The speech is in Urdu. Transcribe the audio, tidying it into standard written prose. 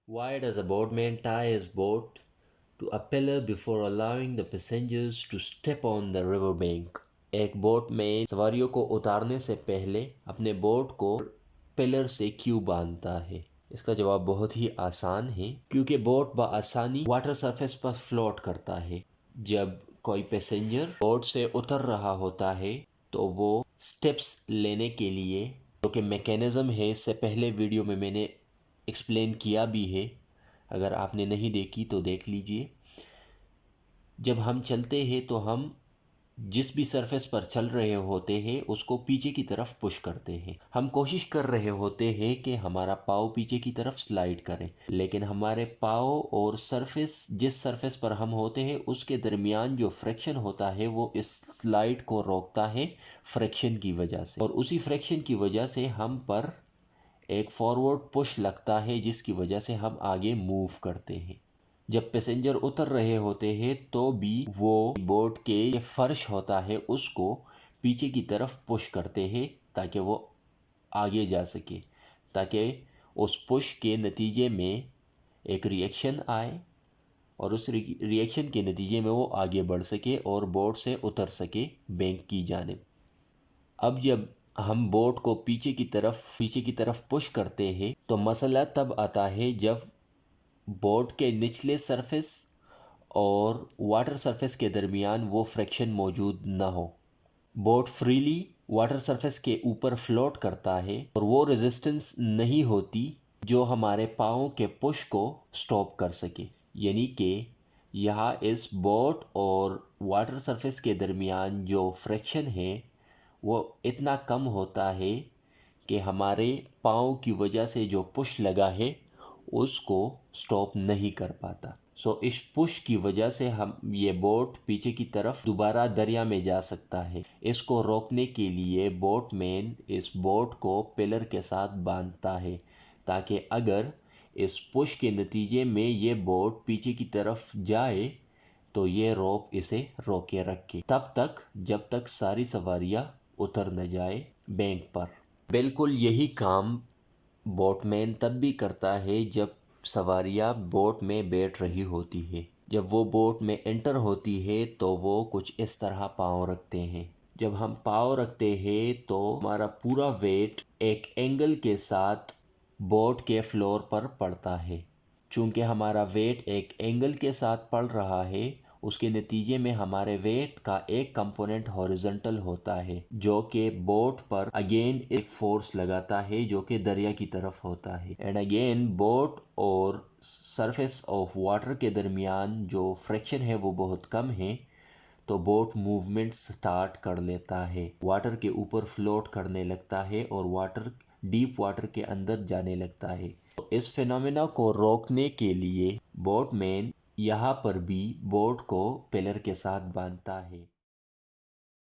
Why does a boatman tie his boat to a pillar before allowing the passengers to step on the river bank? ایک بوٹ میں سواریوں کو اتارنے سے پہلے اپنے بوٹ کو پلر سے کیوں باندھتا ہے؟ اس کا جواب بہت ہی آسان ہے، کیونکہ بوٹ بآسانی واٹر سرفیس پر فلوٹ کرتا ہے۔ جب کوئی پیسنجر بوٹ سے اتر رہا ہوتا ہے تو وہ سٹیپس لینے کے لیے جو کہ میکینزم ہے، اس سے پہلے ویڈیو میں نے ایکسپلین کیا بھی ہے، اگر آپ نے نہیں دیکھی تو دیکھ لیجئے۔ جب ہم چلتے ہیں تو ہم جس بھی سرفیس پر چل رہے ہوتے ہیں اس کو پیچھے کی طرف پش کرتے ہیں۔ ہم کوشش کر رہے ہوتے ہیں کہ ہمارا پاؤں پیچھے کی طرف سلائیڈ کرے، لیکن ہمارے پاؤں اور جس سرفیس پر ہم ہوتے ہیں اس کے درمیان جو فریکشن ہوتا ہے وہ اس سلائیڈ کو روکتا ہے فریکشن کی وجہ سے، اور اسی فریکشن کی وجہ سے ہم پر ایک فارورڈ پش لگتا ہے جس کی وجہ سے ہم آگے موو کرتے ہیں۔ جب پیسنجر اتر رہے ہوتے ہیں تو بھی وہ بوٹ کے فرش ہوتا ہے اس کو پیچھے کی طرف پش کرتے ہیں تاکہ وہ آگے جا سکے، تاکہ اس پش کے نتیجے میں ایک ری ایکشن آئے اور اس ری ایکشن کے نتیجے میں وہ آگے بڑھ سکے اور بوٹ سے اتر سکے بینک کی جانب۔ اب جب ہم بوٹ کو پیچھے کی طرف پش کرتے ہیں تو مسئلہ تب آتا ہے جب بوٹ کے نچلے سرفیس اور واٹر سرفیس کے درمیان وہ فریکشن موجود نہ ہو۔ بوٹ فریلی واٹر سرفیس کے اوپر فلوٹ کرتا ہے اور وہ ریزسٹنس نہیں ہوتی جو ہمارے پاؤں کے پش کو سٹاپ کر سکے، یعنی کہ یہاں اس بوٹ اور واٹر سرفیس کے درمیان جو فریکشن ہے وہ اتنا کم ہوتا ہے کہ ہمارے پاؤں کی وجہ سے جو پش لگا ہے اس کو سٹاپ نہیں کر پاتا۔ اس پش کی وجہ سے یہ بوٹ پیچھے کی طرف دوبارہ دریا میں جا سکتا ہے۔ اس کو روکنے کے لیے بوٹ مین اس بوٹ کو پلر کے ساتھ باندھتا ہے تاکہ اگر اس پش کے نتیجے میں یہ بوٹ پیچھے کی طرف جائے تو یہ روپ اسے روکے رکھے تب تک جب تک ساری سواریاں اتر نہ جائے بینک پر۔ بالکل یہی کام بوٹ مین تب بھی کرتا ہے جب سواریاں بوٹ میں بیٹھ رہی ہوتی ہے۔ جب وہ بوٹ میں انٹر ہوتی ہے تو وہ کچھ اس طرح پاؤں رکھتے ہیں۔ جب ہم پاؤں رکھتے ہیں تو ہمارا پورا ویٹ ایک اینگل کے ساتھ بوٹ کے فلور پر پڑتا ہے۔ چونکہ ہمارا ویٹ ایک اینگل کے ساتھ پڑ رہا ہے، اس کے نتیجے میں ہمارے ویٹ کا ایک کمپوننٹ ہاریزونٹل ہوتا ہے جو کہ بوٹ پر اگین ایک فورس لگاتا ہے جو کہ دریا کی طرف ہوتا ہے، اینڈ اگین بوٹ اور سرفیس آف واٹر کے درمیان جو فریکشن ہے وہ بہت کم ہے، تو بوٹ موومنٹ سٹارٹ کر لیتا ہے، واٹر کے اوپر فلوٹ کرنے لگتا ہے اور ڈیپ واٹر کے اندر جانے لگتا ہے۔ اس فینومینا کو روکنے کے لیے بوٹ مین یہاں پر بھی بوٹ کو پلر کے ساتھ باندھتا ہے۔